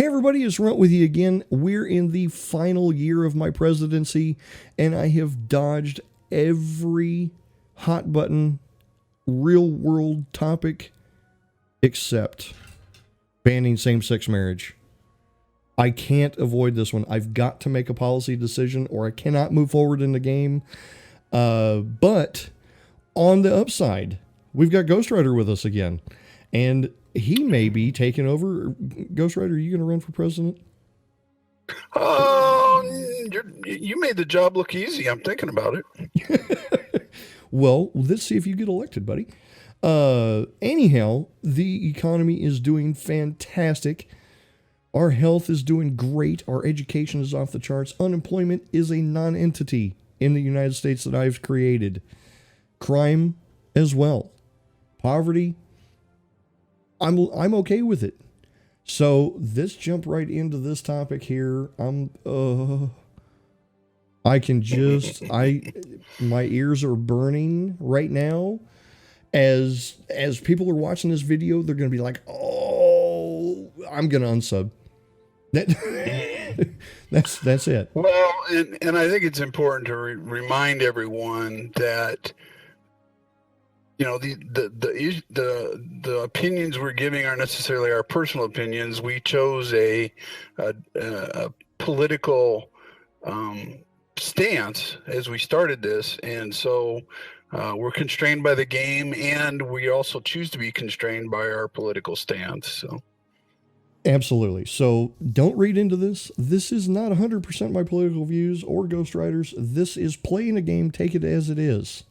Hey everybody, it's Runt with you again. We're in the final year of my presidency, and I have dodged every hot button, real world topic except banning same sex marriage. I can't avoid this one. I've got to make a policy decision or I cannot move forward in the game. But on the upside, we've got Ghostrider with us again. And he may be taking over. Ghostrider, are you going to run for president? You made the job look easy. I'm thinking about it. Well, let's see if you get elected, buddy. Anyhow, the economy is doing fantastic. Our health is doing great. Our education is off the charts. Unemployment is a non-entity in the United States that I've created. Crime as well. Poverty, I'm okay with it. So let's jump right into this topic here. My ears are burning right now. As people are watching this video, they're going to be like, "Oh, I'm going to unsub." That's it. Well, and I think it's important to remind everyone that the opinions we're giving aren't necessarily our personal opinions. We chose a political stance as we started this, and so we're constrained by the game, and we also choose to be constrained by our political stance. So. Absolutely. So don't read into this. This is not 100% my political views or Ghostrider's. This is playing a game. Take it as it is.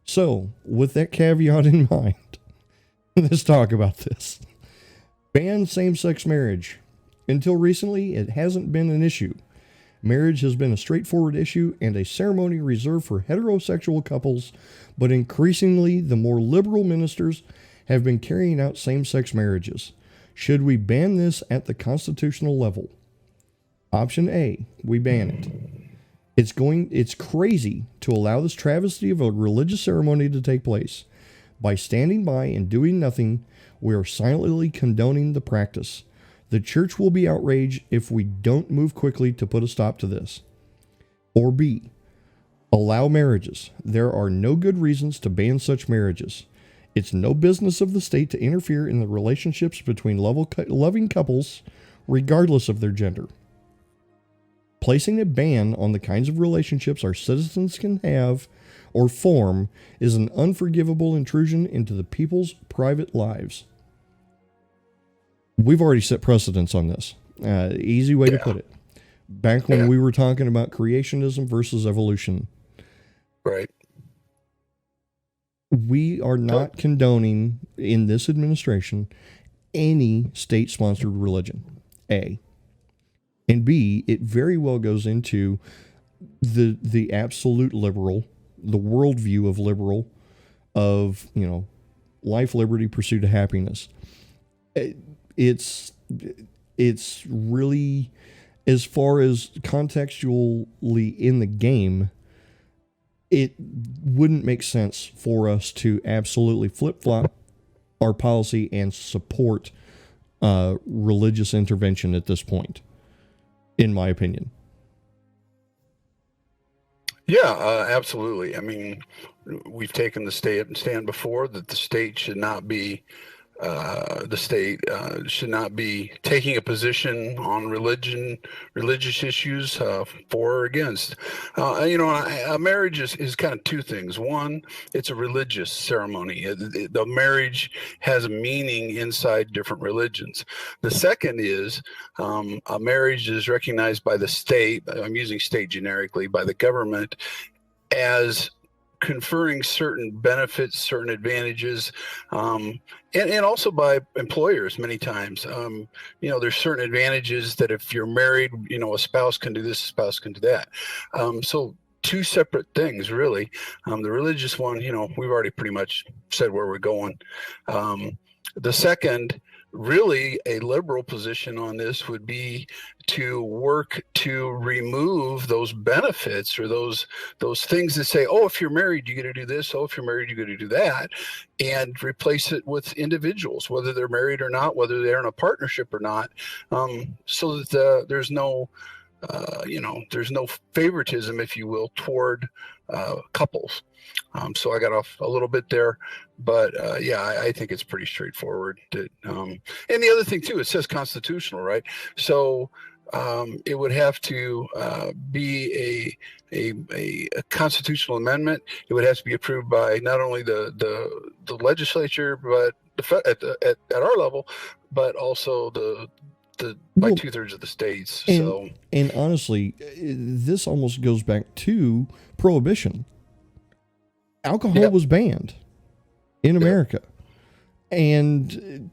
So, with that caveat in mind, let's talk about this. Ban same-sex marriage. Until recently, it hasn't been an issue. Marriage has been a straightforward issue and a ceremony reserved for heterosexual couples, but increasingly, the more liberal ministers have been carrying out same-sex marriages. Should we ban this at the constitutional level? Option A, we ban it. It's crazy to allow this travesty of a religious ceremony to take place. By standing by and doing nothing, we are silently condoning the practice. The church will be outraged if we don't move quickly to put a stop to this. Or B, allow marriages. There are no good reasons to ban such marriages. It's no business of the state to interfere in the relationships between loving couples, regardless of their gender. Placing a ban on the kinds of relationships our citizens can have or form is an unforgivable intrusion into the people's private lives. We've already set precedents on this. Easy way to put it. Back when we were talking about creationism versus evolution. Right. We are not condoning, in this administration, any state-sponsored religion. A. And B, it very well goes into the absolute liberal, the worldview of liberal, of, life, liberty, pursuit of happiness. It's really, as far as contextually in the game, it wouldn't make sense for us to absolutely flip-flop our policy and support religious intervention at this point, in my opinion. Yeah, absolutely. I mean, we've taken the stand before that the state should not be taking a position on religious issues for or against. A marriage is kind of two things. One, it's a religious ceremony. The marriage has a meaning inside different religions. The second is a marriage is recognized by the state. I'm using state generically, by the government, as conferring certain benefits, certain advantages, and also by employers many times. There's certain advantages that if you're married, a spouse can do this, a spouse can do that. So two separate things, really. The religious one, we've already pretty much said where we're going. The second, really a liberal position on this would be to work to remove those benefits or those things that say, oh, if you're married you get to do this, oh, if you're married you get to do that, and replace it with individuals, whether they're married or not, whether they're in a partnership or not, so that there's no there's no favoritism, if you will, toward couples. So I got off a little bit there, but yeah, I think it's pretty straightforward. And the other thing too, it says constitutional, right? So it would have to be a constitutional amendment. It would have to be approved by not only the legislature, but at our level, but also by 2/3 of the states. And honestly, this almost goes back to prohibition. Alcohol was banned in America, and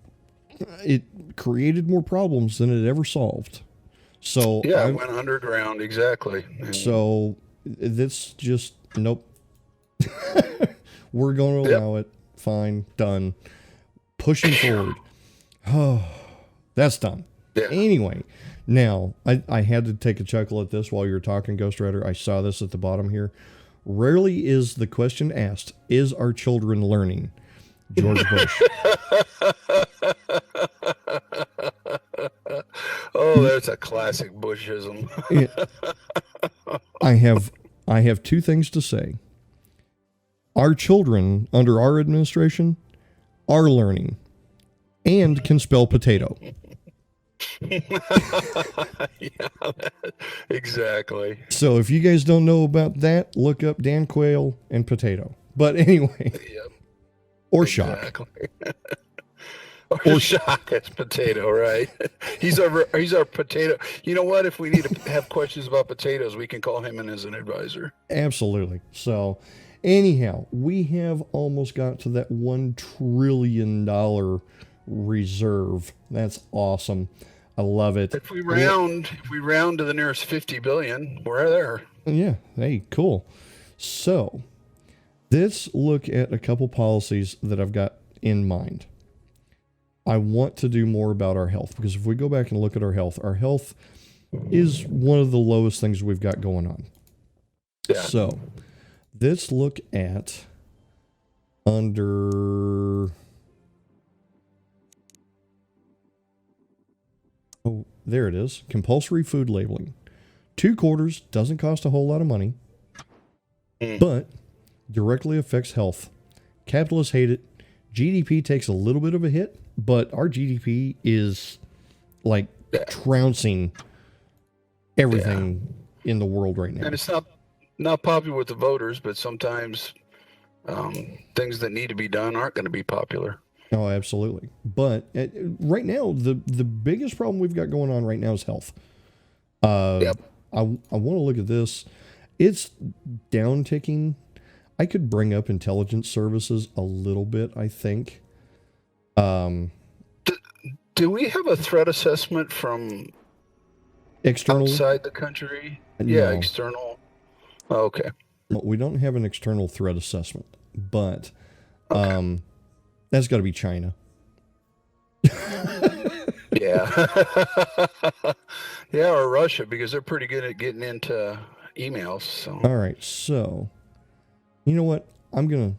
it created more problems than it ever solved. So it went underground, exactly. So this just nope. We're going to allow it. Fine, done. Pushing forward. Oh, that's done. Yeah. Anyway, now I had to take a chuckle at this while you were talking, Ghostrider. I saw this at the bottom here. Rarely is the question asked, is our children learning? George Bush. Oh, that's a classic Bushism. I have two things to say. Our children under our administration are learning and can spell potato. Yeah, exactly. So if you guys don't know about that, look up Dan Quayle and potato. But anyway, or exactly. Shock. or shock. That's potato, right? He's our potato. You know what? If we need to have questions about potatoes, we can call him in as an advisor. Absolutely. So anyhow, we have almost got to that $1 trillion reserve. That's awesome. I love it. If we round to the nearest 50 billion, we're there. Yeah. Hey, cool. So let's look at a couple policies that I've got in mind. I want to do more about our health, because if we go back and look at our health is one of the lowest things we've got going on. Yeah. So let's look at under... Oh, there it is. Compulsory food labeling. 2 quarters, doesn't cost a whole lot of money, but directly affects health. Capitalists hate it. GDP takes a little bit of a hit, but our GDP is like trouncing everything in the world right now. And it's not popular with the voters, but sometimes things that need to be done aren't going to be popular. Oh, absolutely. But right now, the biggest problem we've got going on right now is health. I want to look at this. It's down ticking. I could bring up intelligence services a little bit, I think. Do we have a threat assessment from external outside the country? No. Yeah, external. Oh, okay. Well, we don't have an external threat assessment, but that's got to be China. Yeah. Yeah, or Russia, because they're pretty good at getting into emails. So. All right, so you know what? I'm gonna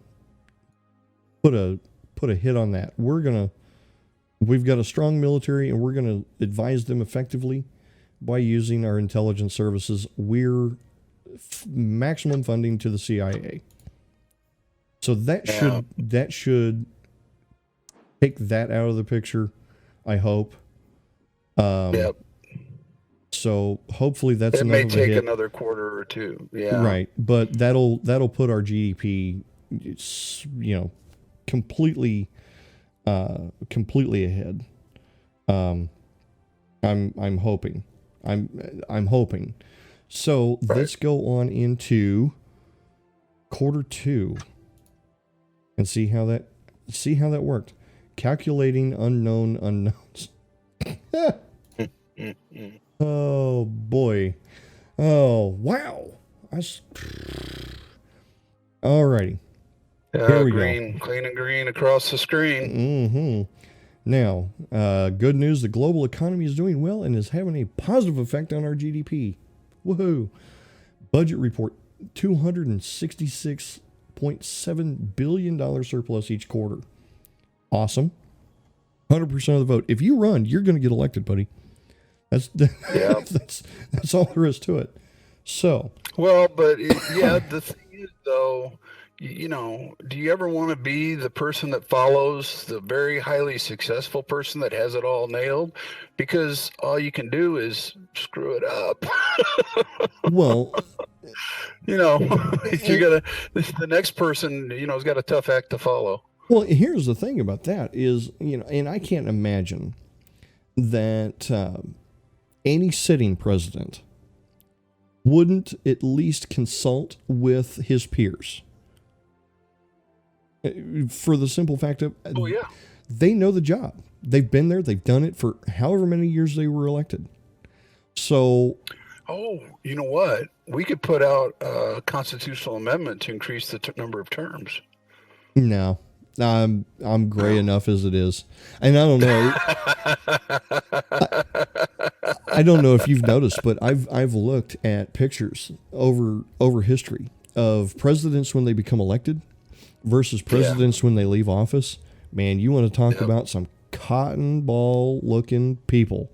put a hit on that. We've got a strong military, and we're gonna advise them effectively by using our intelligence services. We're maximum funding to the CIA. So that should take that out of the picture, I hope. Yep. So hopefully that's enough. It may take a hit. Another quarter or two. Yeah. Right, but that'll put our GDP, completely ahead. I'm hoping. I'm hoping. So let's go on into Q2 and see how that worked. Calculating unknown unknowns. Oh boy. Oh wow. Alrighty. Here we go. Clean and green across the screen. Now, good news, the global economy is doing well and is having a positive effect on our GDP. Woohoo! Budget report, $266.7 billion surplus each quarter. Awesome. 100% of the vote. If you run, you're going to get elected, buddy. That's Yeah. that's all there is to it. So, Well, but yeah, the thing is, though, do you ever want to be the person that follows the very highly successful person that has it all nailed? Because all you can do is screw it up. well, You gotta, the next person, has got a tough act to follow. well, here's the thing about that is, and I can't imagine that any sitting president wouldn't at least consult with his peers. For the simple fact of, Oh, yeah. they know the job. They've been there. They've done it for however many years they were elected. So, Oh, you know what? We could put out a constitutional amendment to increase the number of terms. no, I'm gray enough as it is, and I don't know. I don't know if you've noticed, but I've looked at pictures over history of presidents when they become elected versus presidents when they leave office. Man, you want to talk about some cotton ball looking people.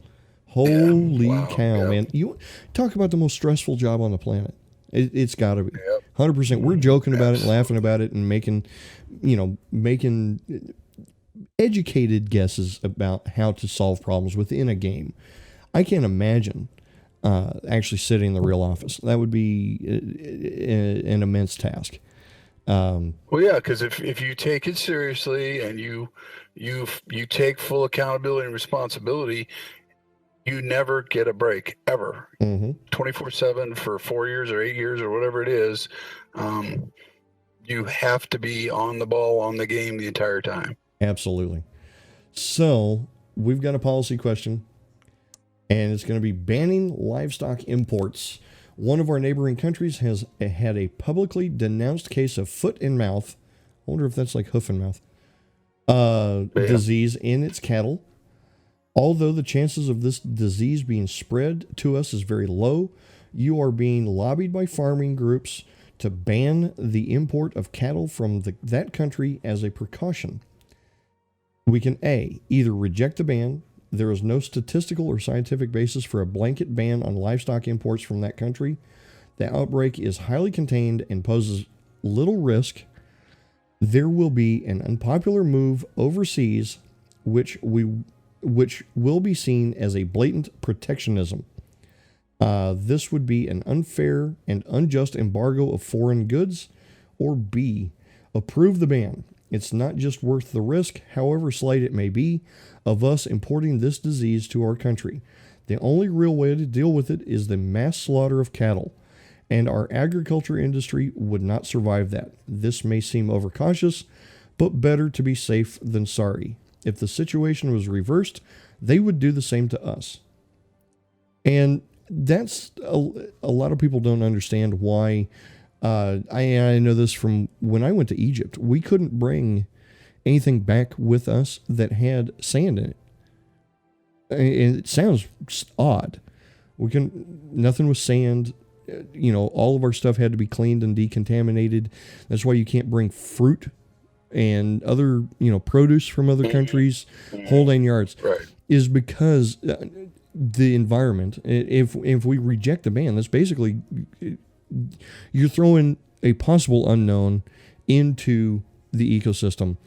Holy cow, man. You talk about the most stressful job on the planet. It's got to be 100%. We're joking about it, laughing about it, and making educated guesses about how to solve problems within a game. I can't imagine actually sitting in the real office. That would be an immense task. Well, yeah, because if you take it seriously and you take full accountability and responsibility, you never get a break ever. 24/7 for 4 years or 8 years or whatever it is. You have to be on the ball, on the game the entire time. Absolutely. So we've got a policy question, and it's going to be banning livestock imports. One of our neighboring countries has had a publicly denounced case of foot and mouth. I wonder if that's like hoof and mouth disease in its cattle. Although the chances of this disease being spread to us is very low, you are being lobbied by farming groups to ban the import of cattle from that country as a precaution. We can A, either reject the ban. There is no statistical or scientific basis for a blanket ban on livestock imports from that country. The outbreak is highly contained and poses little risk. There will be an unpopular move overseas, which will be seen as a blatant protectionism. This would be an unfair and unjust embargo of foreign goods. Or B, approve the ban. It's not just worth the risk, however slight it may be, of us importing this disease to our country. The only real way to deal with it is the mass slaughter of cattle, and our agriculture industry would not survive that. This may seem overcautious, but better to be safe than sorry. If the situation was reversed, they would do the same to us. And that's a lot of people don't understand why. I know this from when I went to Egypt. We couldn't bring anything back with us that had sand in it. And it sounds odd. Nothing with sand. All of our stuff had to be cleaned and decontaminated. That's why you can't bring fruit and other, produce from other countries, whole 9 yards, Right. is because the environment, if we reject the ban, that's basically, you're throwing a possible unknown into the ecosystem.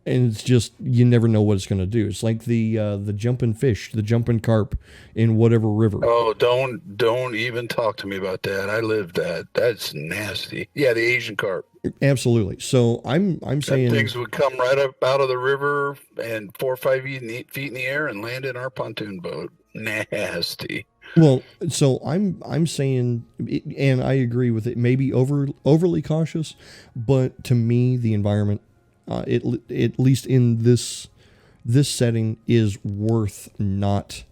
And it's just, you never know what it's going to do. It's like the jumping fish, the jumping carp in whatever river. Oh, don't even talk to me about that. I lived that. That's nasty. Yeah, the Asian carp. Absolutely. So I'm saying things would come right up out of the river and 4 or 5 feet in the air and land in our pontoon boat. Nasty. Well, so I'm saying, and I agree with it, maybe overly cautious, but to me, the environment, at least in this setting, is worth not.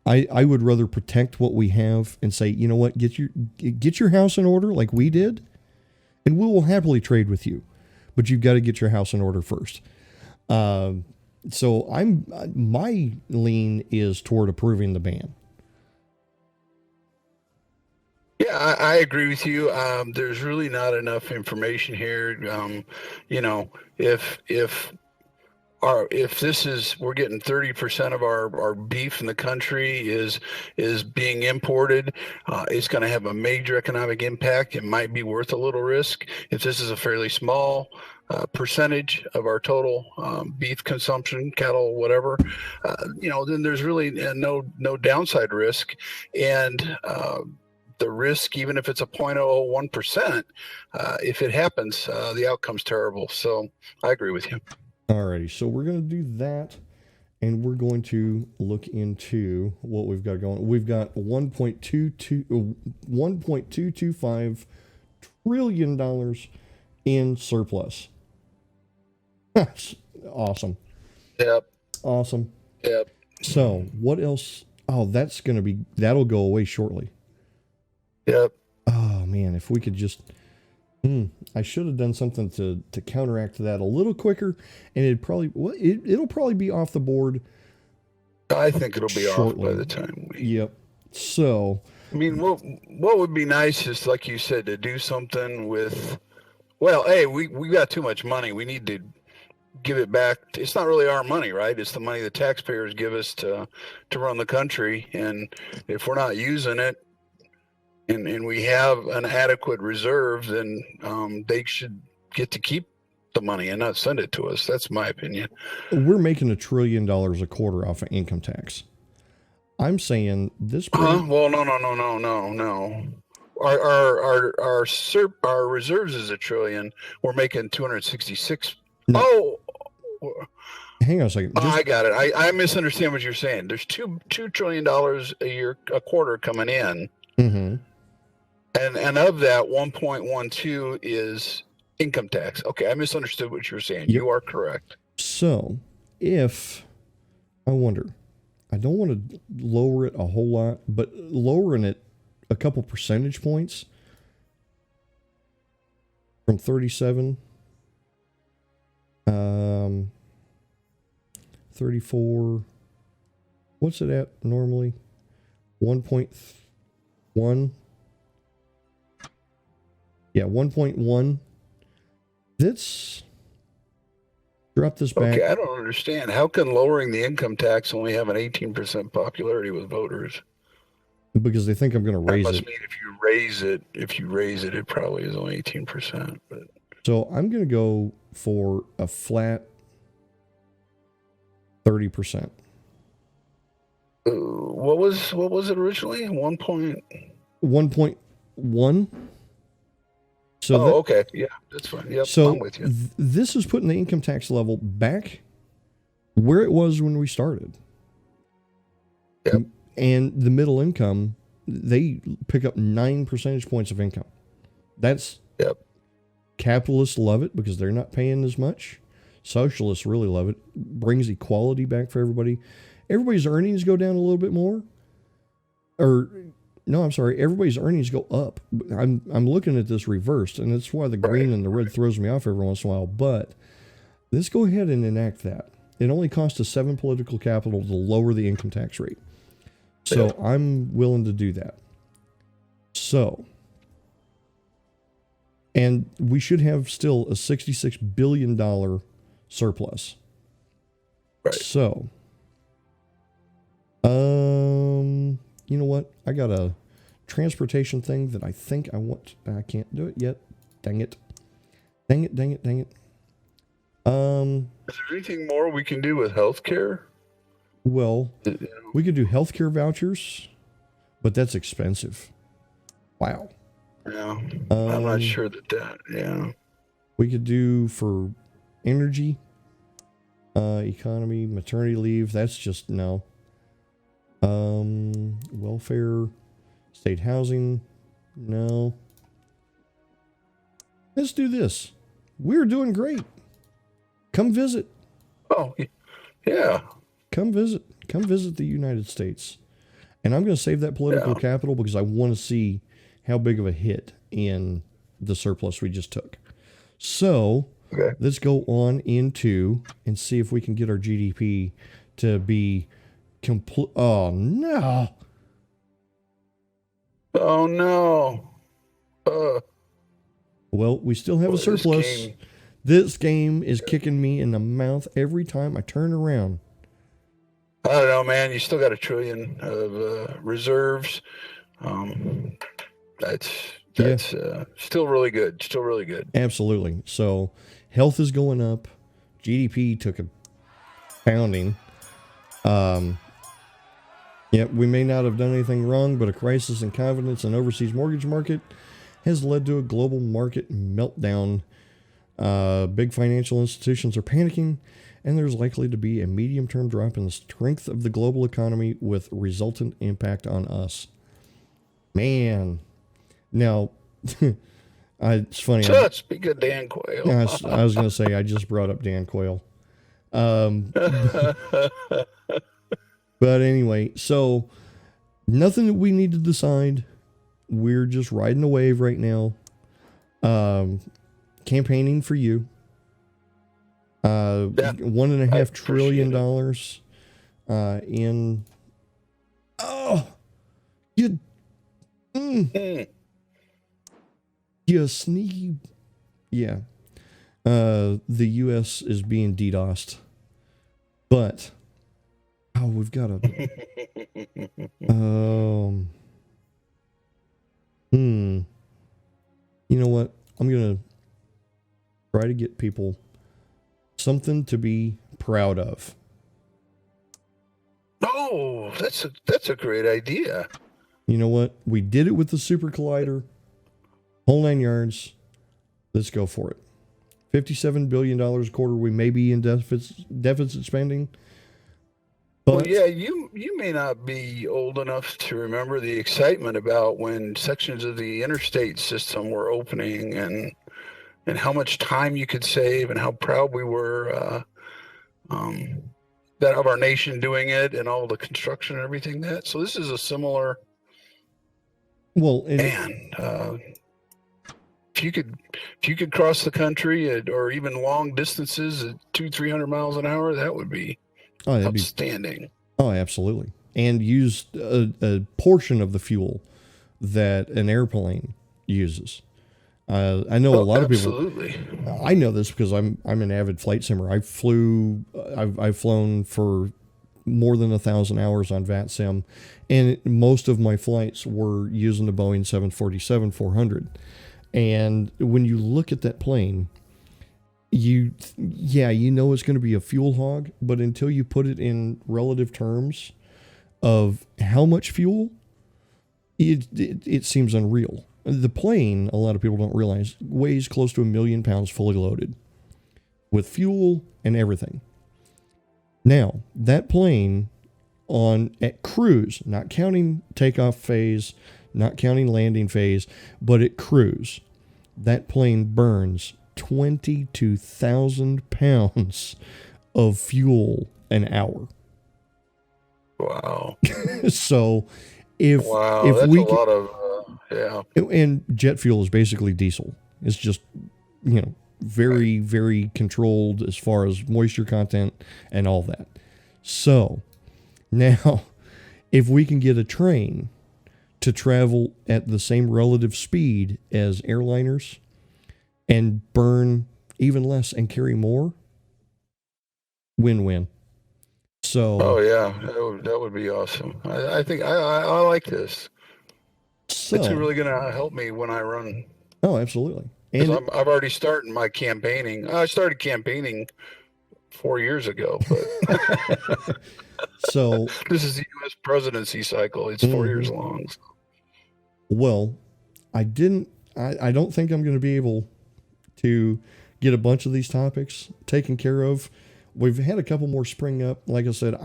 I would rather protect what we have and say, you know what, get your house in order like we did, and we will happily trade with you, but you've got to get your house in order first. So my lean is toward approving the ban. Yeah, I agree with you. There's really not enough information here. You know, if if this is we're getting 30% of our beef in the country is being imported, it's going to have a major economic impact. It might be worth a little risk. If this is a fairly small percentage of our total beef consumption, cattle, whatever, then there's really no downside risk, and the risk, even if it's a 0.001%, if it happens, the outcome's terrible. So I agree with you. Alrighty, so we're going to do that, and we're going to look into what we've got going. We've got $1.225 trillion in surplus. That's awesome. Yep. Awesome. Yep. So what else? Oh, that'll go away shortly. Yep. Oh man, if we could just, I should have done something to counteract that a little quicker, and it'll probably be off the board. I think it'll be shortly. off by the time Yep. So, I mean, what would be nice is, like you said, to do something with. Well, hey, we got too much money. We need to give it back. It's not really our money, right? It's the money the taxpayers give us to run the country, and if we're not using it, and we have an adequate reserve, then they should get to keep the money and not send it to us. That's my opinion. We're making $1 trillion a quarter off of income tax. I'm saying this. Well, no. Our reserves is $1 trillion. We're making 266. No. Oh, hang on a second. I got it. I misunderstand what you're saying. There's $2 trillion a quarter coming in. Mm-hmm. And of that, 1.12 is income tax. Okay, I misunderstood what you were saying. Yep. You are correct. So, I don't want to lower it a whole lot, but lowering it a couple percentage points from 37, 34, what's it at normally? 1.1. Yeah, 1.1. Let's drop this back. Okay, I don't understand. How can lowering the income tax only have an 18% popularity with voters? Because they think I'm going to raise it. That must mean if you raise it, it probably is only 18%. But so I'm going to go for a flat 30%. What was it originally? 1.1. So okay. Yeah, that's fine. Yep, so I'm with you. This is putting the income tax level back where it was when we started. Yep. And the middle income, they pick up 9 percentage points of income. That's yep. Capitalists love it because they're not paying as much. Socialists really love it. Brings equality back for everybody. Everybody's earnings go down a little bit more. Everybody's earnings go up. I'm looking at this reversed, and that's why the green and the red throws me off every once in a while. But let's go ahead and enact that. It only costs us 7 political capital to lower the income tax rate. So I'm willing to do that. So, and we should have still a $66 billion surplus. Right. So, you know what? I got a transportation thing that I think I want. I can't do it yet. Dang it. Is there anything more we can do with healthcare? Well, we could do healthcare vouchers, but that's expensive. Wow. Yeah. I'm not sure that. Yeah. We could do for energy, economy, maternity leave. That's just no. Welfare, state housing, no. Let's do this. We're doing great. Come visit. Oh, yeah. Come visit the United States. And I'm going to save that political capital because I want to see how big of a hit in the surplus we just took. So Okay. let's go on into and see if we can get our GDP to be complete. Oh, no. Oh no. Uh, Well, we still have a boy, this surplus. game. This game is kicking me in the mouth every time I turn around. I don't know, man. You still got a trillion of reserves. Um, that's Yeah, still really good. Still really good. absolutely. So health is going up. GDP took a pounding. Um, yeah, we may not have done anything wrong, but a crisis in confidence in overseas mortgage market has led to a global market meltdown. Big financial institutions are panicking, and there's likely to be a medium-term drop in the strength of the global economy with resultant impact on us. Man. Now, it's funny. Speak of Dan Quayle. I was going to say, I just brought up Dan Quayle. But anyway, so nothing that we need to decide. We're just riding the wave right now. Campaigning for you. Yeah, $1.5 trillion dollars in. Oh, you. You sneaky. Yeah. The U.S. is being DDoSed. But. Oh, we've got a. You know what? I'm going to try to get people something to be proud of. Oh, that's a great idea. You know what? We did it with the Super Collider. Whole 9 yards. Let's go for it. $57 billion a quarter. We may be in deficit spending. But, well, yeah, you may not be old enough to remember the excitement about when sections of the interstate system were opening and how much time you could save and how proud we were that of our nation doing it and all the construction and everything that. So this is a similar. Well, man, if you could cross the country or even long distances at 200-300 miles an hour, that would be outstanding. Absolutely. And use a portion of the fuel that an airplane uses. I know a lot of people. Absolutely. I know this because I'm an avid flight simmer. I've flown for more than 1,000 hours on VATSIM, and most of my flights were using the Boeing 747-400. And when you look at that plane, you know it's going to be a fuel hog, but until you put it in relative terms of how much fuel, it seems unreal. The plane, a lot of people don't realize, weighs close to 1 million pounds fully loaded with fuel and everything. Now, that plane at cruise, not counting takeoff phase, not counting landing phase, but at cruise, that plane burns 22,000 pounds of fuel an hour. Wow. So if that's we a lot of and jet fuel is basically diesel. It's just, very, very controlled as far as moisture content and all that. So now, if we can get a train to travel at the same relative speed as airliners and burn even less and carry more, win-win. So. Oh yeah, that would be awesome. I think I like this. So, it's really going to help me when I run. Oh, absolutely. And I've already started my campaigning. I started campaigning 4 years ago, but so this is the U.S. presidency cycle. It's 4 years long. So. Well, I don't think I'm going to be able to get a bunch of these topics taken care of. We've had a couple more spring up. Like I said,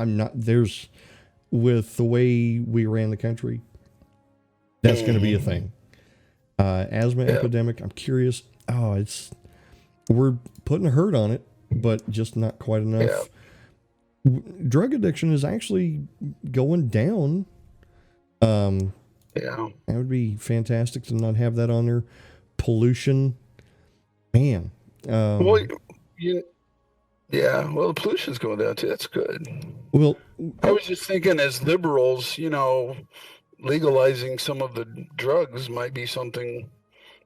with the way we ran the country, that's going to be a thing. Asthma epidemic. I'm curious. We're putting a hurt on it, but just not quite enough. Yeah. Drug addiction is actually going down. That would be fantastic to not have that on there. Pollution. Man, Well, you, yeah. Well, the pollution's going down too. That's good. well, I was just thinking, as liberals, legalizing some of the drugs might be something,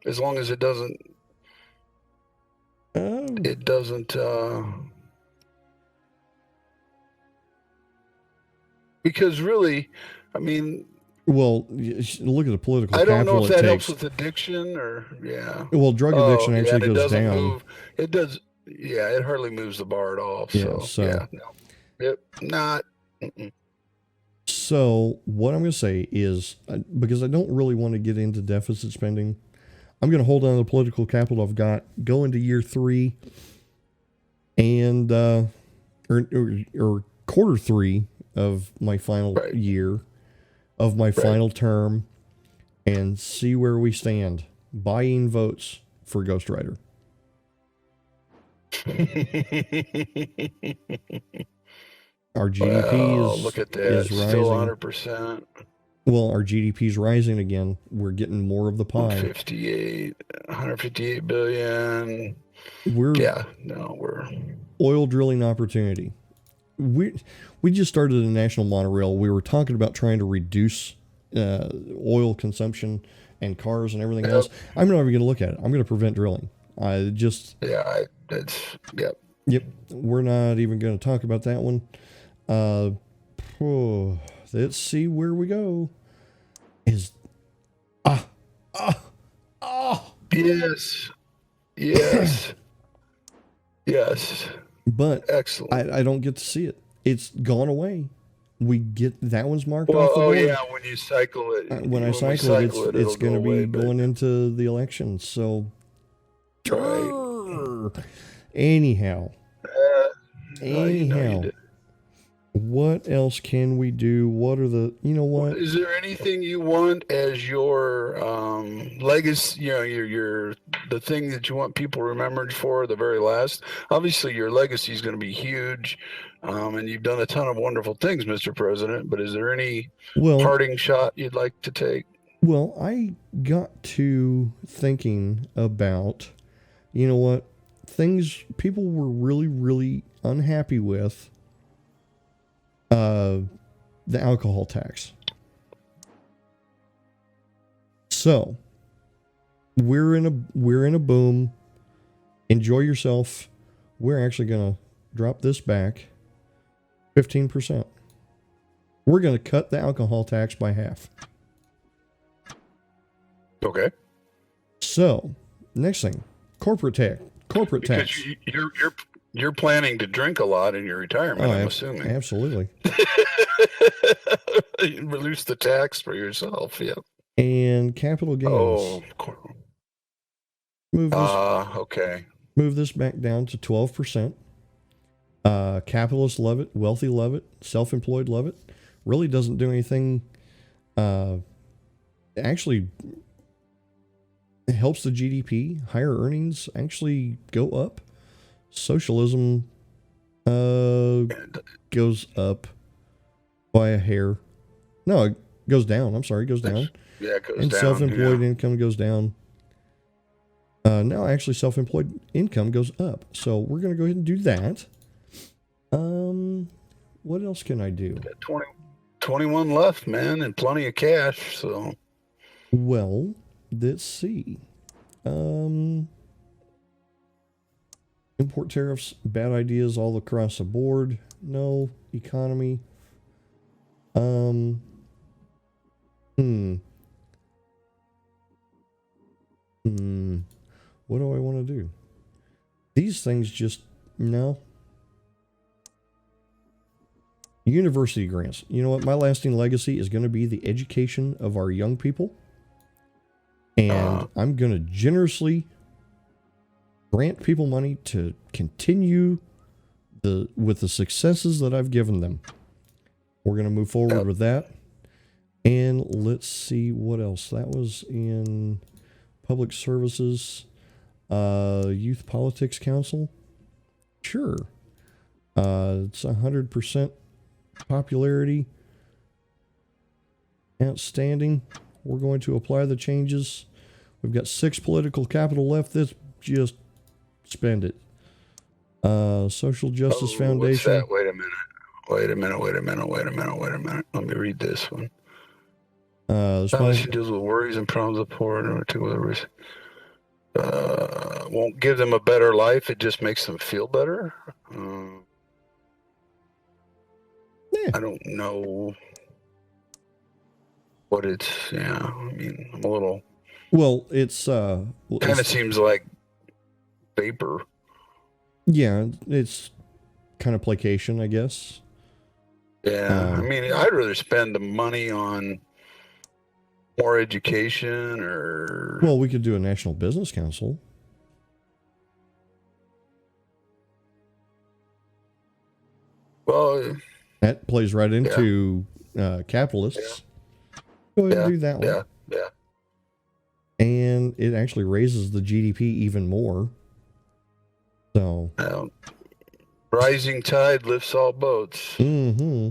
as long as it doesn't. oh, It doesn't. Because really, I mean, well, look at the political I don't know capital if it that helps takes. with addiction or yeah. Well, drug Oh, addiction yeah, actually and it goes doesn't down. move. It does. Yeah, it hardly moves the bar at all. Yeah. So So, yeah, no, yep, not. Mm-mm. so what I'm going to say is, because I don't really want to get into deficit spending, I'm going to hold on to the political capital I've got, go into year 3, and or quarter 3 of my final Right, year of my right. final term, and see where we stand. Buying votes for Ghostrider. Our GDP Well, is look at that. is Still rising. 100%. Well, our GDP is rising again. We're getting more of the pie. 158, 158 billion. We're Yeah, no, we're oil drilling opportunity. We just started a national monorail. We were talking about trying to reduce oil consumption and cars and everything yep, else. I'm not even going to look at it. I'm going to prevent drilling. I just yeah, it's yep. Yep, we're not even going to talk about that one. Uh, let's see where we go. Is ah ah ah. Yes, yes, yes. But Excellent. I don't get to see it. It's gone away. We get that one's marked Well, off the oh board. yeah, when you cycle it, When I when we cycle it, cycle it, it's it'll going go to be away. But going into the election. So, right. anyhow, No, you anyhow, did. what else can we do? What are the? You know what? Is there anything you want as your legacy? Your the thing that you want people remembered for the very last. Obviously, your legacy is going to be huge, and you've done a ton of wonderful things, Mr. President. But is there any Well, parting shot you'd like to take? Well, I got to thinking about, you know what, things people were really, really unhappy with uh, the alcohol tax. So we're in a boom. Enjoy yourself. We're actually gonna drop this back 15%. We're gonna cut the alcohol tax by half. Okay. So, next thing, corporate tax. Corporate Because tax. you're planning to drink a lot in your retirement, I'm assuming. Absolutely. Reduce the tax for yourself. Yeah. And capital gains. Oh, Move this okay. move this back down to 12%. Capitalists love it, wealthy love it, self-employed love it. Really doesn't do anything. Actually, it helps the GDP. Higher earnings actually go up. Socialism goes up by a hair. No, it goes down. I'm sorry, it goes down. Yeah, it goes And down. self-employed income goes down. Now, actually, self-employed income goes up. So we're going to go ahead and do that. What else can I do? 21 left, man, and plenty of cash. So, Well, let's see. Import tariffs, bad ideas all across the board. No. Economy. What do I want to do? These things just, no. University grants. You know what? My lasting legacy is going to be the education of our young people. And I'm going to generously grant people money to continue with the successes that I've given them. We're going to move forward with that. And let's see what else. That was in public services, youth politics council. Sure. It's 100% popularity. Outstanding. We're going to apply the changes. We've got 6 political capital left. That's just spend it. Social Justice What's Foundation. that? Wait a minute. Let me read this one. Foundation deals with worries and problems of poor and won't give them a better life. It just makes them feel better. Yeah. I don't know what it's. Yeah, I mean, I'm a little. Well, it's kind of seems like vapor. Yeah, it's kind of placation, I guess. Yeah, I mean, I'd rather spend the money on more education or. Well, we could do a National Business Council. Well, that plays right into capitalists. Go ahead and do that one. Yeah. And it actually raises the GDP even more. So. Rising tide lifts all boats. Mm-hmm.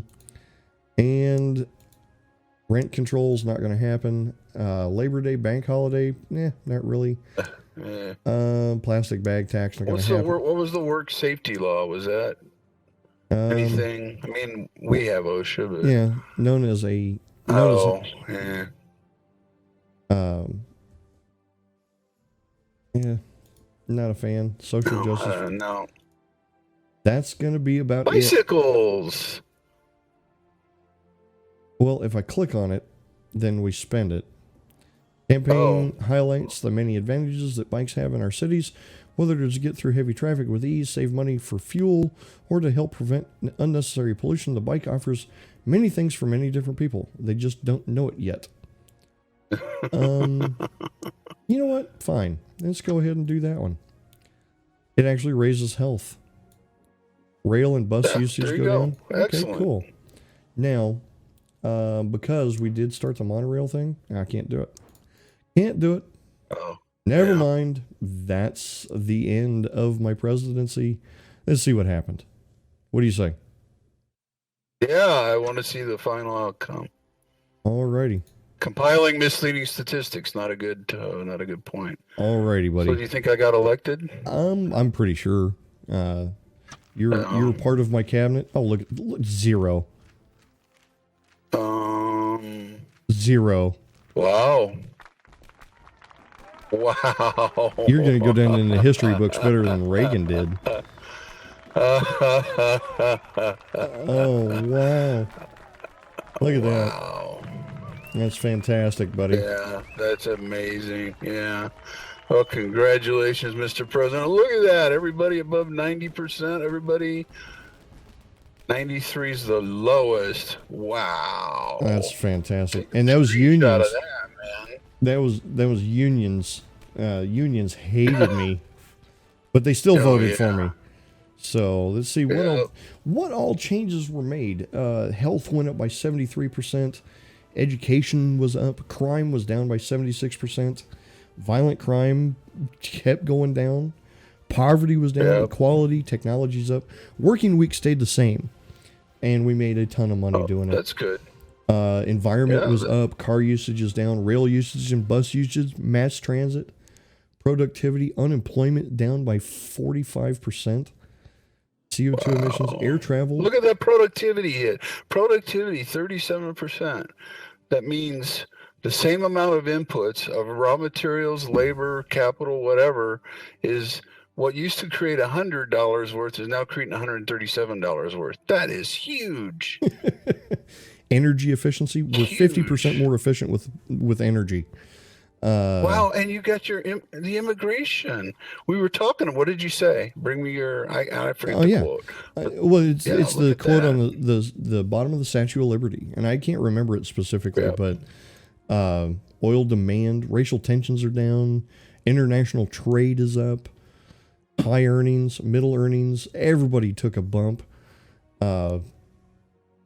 And rent control's not going to happen. Labor Day, bank holiday, not really. Plastic bag tax not going to happen. What was the work safety law? Was that anything? I mean, we have OSHA, but known as a. Not a fan. Social justice. No. That's going to be about bicycles. Well, if I click on it, then we spend it. Campaign highlights the many advantages that bikes have in our cities, whether to get through heavy traffic with ease, save money for fuel, or to help prevent unnecessary pollution. The bike offers many things for many different people. They just don't know it yet. You know what? Fine. Let's go ahead and do that one. It actually raises health. Rail and bus usage go down. Excellent. Okay, cool. Now, because we did start the monorail thing, I can't do it. Can't do it. Never mind. That's the end of my presidency. Let's see what happened. What do you say? Yeah, I want to see the final outcome. Alrighty. Compiling misleading statistics, not a good point. Alrighty, buddy. So do you think I got elected? I'm pretty sure. You're part of my cabinet. Oh, look, 0. 0. Wow. You're going to go down in the history books better than Reagan did. Oh, wow. Look at that. That's fantastic, buddy. Yeah, that's amazing. Yeah. Well, congratulations, Mr. President. Look at that. Everybody above 90%. Everybody 93 is the lowest. Wow. That's fantastic. And those unions. Out of that, man. That was unions. Unions hated me, but they still voted for me. So let's see what all changes were made. Health went up by 73%. Education was up. Crime was down by 76%. Violent crime kept going down. Poverty was down. Equality, technology's up. Working week stayed the same, and we made a ton of money doing it. That's good. Environment was up. Car usage is down. Rail usage and bus usage, mass transit, productivity, unemployment down by 45%. CO2 emissions, air travel. Look at that productivity hit. Productivity, 37%. That means the same amount of inputs of raw materials, labor, capital, whatever, is what used to create $100 worth is now creating $137 worth. That is huge. Energy efficiency, we're 50% more efficient with energy. Wow, and you got the immigration. We were talking. What did you say? Bring me your. I forget the quote. Well, it's the quote on the bottom of the Statue of Liberty, and I can't remember it specifically, but oil demand, racial tensions are down, international trade is up, high earnings, middle earnings, everybody took a bump.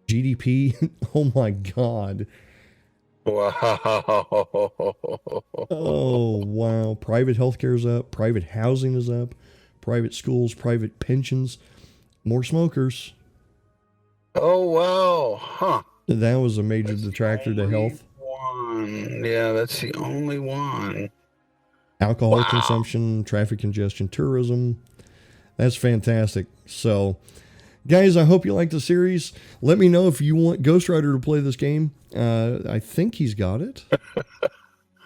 GDP, oh my God. Wow. Oh, wow. Private healthcare is up. Private housing is up. Private schools, private pensions. More smokers. Oh, wow. Huh. That was a major detractor to health. One. Yeah, that's the only one. alcohol Wow. consumption, traffic congestion, tourism. That's fantastic. So, guys, I hope you like the series. Let me know if you want Ghostrider to play this game. I think he's got it.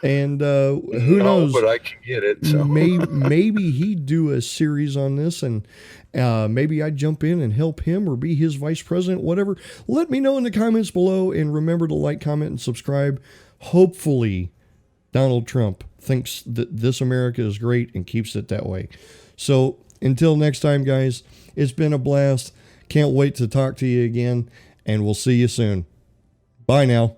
And who No, knows? but I can get it. So Maybe he'd do a series on this, and maybe I'd jump in and help him or be his vice president, whatever. Let me know in the comments below, and remember to like, comment, and subscribe. Hopefully, Donald Trump thinks that this America is great and keeps it that way. So until next time, guys, it's been a blast. Can't wait to talk to you again, and we'll see you soon. Bye now.